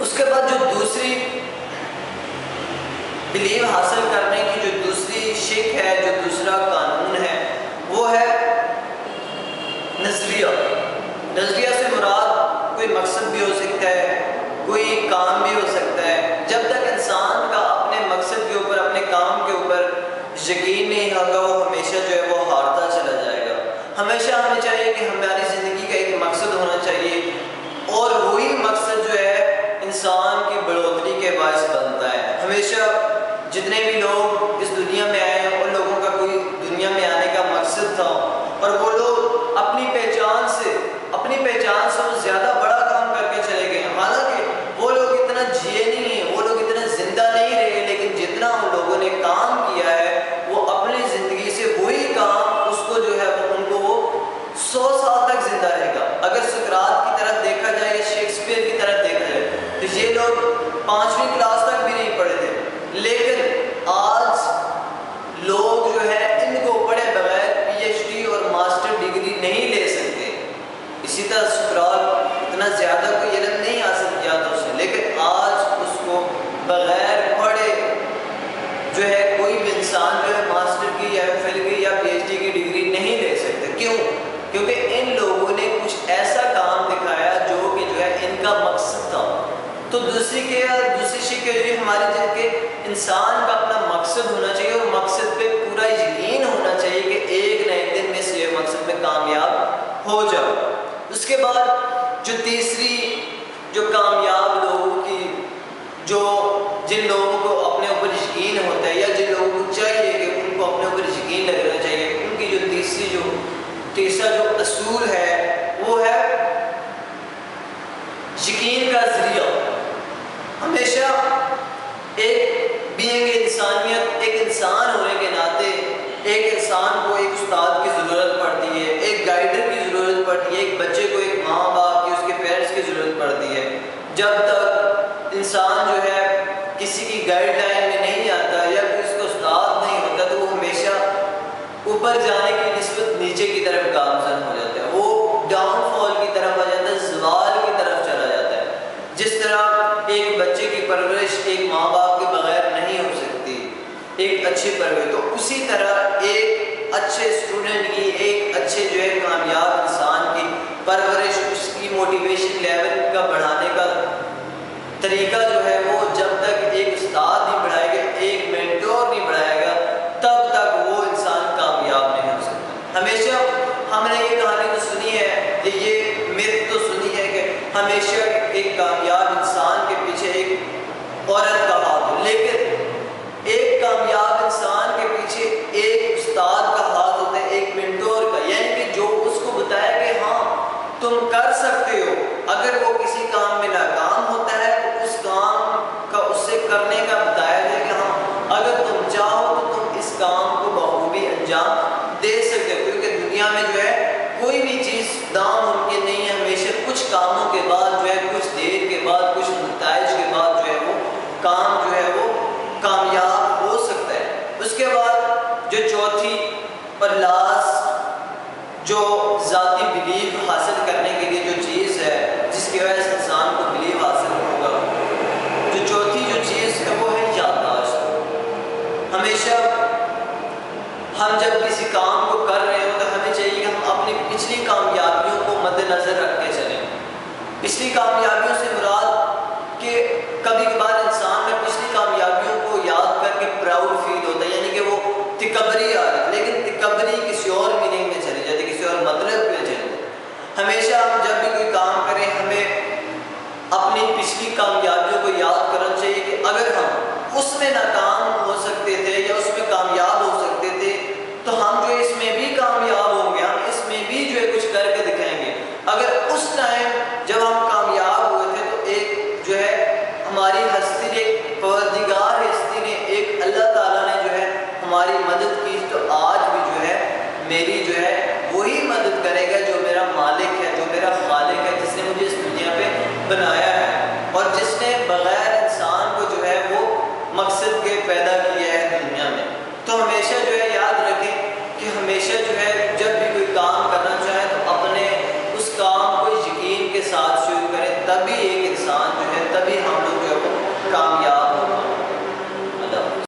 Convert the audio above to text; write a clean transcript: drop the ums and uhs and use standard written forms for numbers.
उसके बाद जो दूसरी बिलीव हासिल करने की जो दूसरी शिक है, जो दूसरा कानून है, वो है नजरिया। नजरिया से मुराद कोई मकसद भी हो सकता है, कोई काम भी हो सकता है। जब तक इंसान का अपने मकसद के ऊपर, अपने काम के ऊपर यकीन नहीं होगा, वो हमेशा जो है वो हारता चला जाएगा। हमेशा हमें चाहिए कि हमारी ज़िंदगी का एक मकसद होना चाहिए, और वही मकसद जो है इंसान की बढ़ोतरी के बायस बनता है। हमेशा जितने भी लोग इस दुनिया में आए हैं, उन लोगों का कोई दुनिया में आने का मकसद था, और वो लोग अपनी पहचान से वो ज़्यादा बड़ा काम करके चले गए। हालांकि वो लोग इतना जिए नहीं हैं, वो लोग इतना जिंदा नहीं रहे, लेकिन जितना उन लोगों ने काम किया है, वो अपनी ज़िंदगी से वही काम उसको जो है उनको वो 100 साल तक जिंदा रहेगा। अगर सुकरात की तरफ देखा जाए या शेक्सपियर की तरफ देखा जाए, तो ये लोग 5वीं क्लास तक भी नहीं पढ़े थे, लेकिन आज लोग जो है इनको पढ़े बगैर PhD और मास्टर डिग्री नहीं ले सकते। इसी तरह सुकरात इतना ज़्यादा कोई इल्म नहीं हासिल किया था उसने, लेकिन आज उसको बगैर पढ़े जो है कोई भी इंसान जो है मास्टर की या MPhil की या PhD की डिग्री नहीं ले सकते। क्यों? क्योंकि इन लोगों ने कुछ ऐसा काम दिखाया जो कि जो है इनका मकसद था। तो दूसरी शिक ये हमारे जिनके इंसान का अपना मकसद होना चाहिए, और मकसद पे पूरा यकीन होना चाहिए कि एक न एक दिन में इस मकसद में कामयाब हो जाओ। उसके बाद जो तीसरी जो कामयाब लोगों की जिन लोगों को अपने ऊपर यकीन होता है, या जिन लोगों को चाहिए कि उनको अपने ऊपर यकीन लगना चाहिए, उनकी जो तीसरा जो असूल है वो है यकीन का जरिया। हमेशा एक बीइंग इंसानियत, एक इंसान होने के नाते एक इंसान को एक उस्ताद की ज़रूरत पड़ती है, एक गाइडर की ज़रूरत पड़ती है, एक बच्चे को एक माँ बाप की, उसके पेरेंट्स की ज़रूरत पड़ती है। जब तक इंसान जो है किसी की गाइडलाइन में नहीं आता या कोई उसका उस्ताद नहीं होता, तो वो हमेशा ऊपर जाने की निस्बत नीचे की तरफ गामजन हो जाता है, वो डाउनफॉल की तरफ आ जाता है, ज़वाल की तरफ चला जाता है। जिस तरह एक बच्चे की परवरिश एक माँ बाप के बगैर नहीं हो सकती, एक अच्छी परवरिश, तो उसी तरह एक अच्छे स्टूडेंट की, एक अच्छे जो है कामयाब इंसान की परवरिश, उसकी मोटिवेशन लेवल का बढ़ाने का तरीका जो है वो जब तक एक उस्ताद नहीं बढ़ाएगा, एक मेंटोर नहीं बढ़ाएगा, तब तक वो इंसान कामयाब नहीं हो सकता। हमेशा हमने ये कहानी तो सुनी है, ये मिथ तो सुनी है कि हमेशा एक कामयाब इंसान के पीछे एक औरत का हाथ हो, लेकिन एक कामयाब इंसान के पीछे एक उस्ताद का हाथ होता है, एक मेंटोर का, यानी कि जो उसको बताया कि हाँ तुम कर सकते हो। अगर वो किसी काम में नाकाम होता है तो उस काम का उससे करने का बताया जाए कि हाँ अगर तुम चाहो तो तुम इस काम को बखूबी अंजाम दे सकते हो, क्योंकि दुनिया में जो है कोई भी चीज़ नामुमकिन नहीं है। हमेशा कुछ कामों के बाद जो है, कुछ देर के बाद, कुछ नताइज के बाद जो है वो काम जो है वो कामयाब हो सकता है। उसके बाद जो चौथी और लास्ट जो ज़ाती बिलीव हासिल करने के लिए जो चीज़ है, जिसकी वजह से इंसान को बिलीव हासिल होगा, जो चौथी जो चीज़ है वो है याददाश्त। हमेशा हम जब किसी काम को कर रहे हो तो हमें चाहिए कि हम अपनी पिछली कामयाबियों को मद्देनज़र रख के चलें। पिछली कामयाबियों से मुराद कि कभी कभार इंसान में पिछली कामयाबियों को याद करके प्राउड फील होता है, यानी कि वो तिकबरी आ रही है, लेकिन तिकबरी किसी और मीनिंग में चली जाती, किसी और मतलब में चली जाती। हमेशा हम जब भी कोई काम करें, हमें अपनी पिछली कामयाबी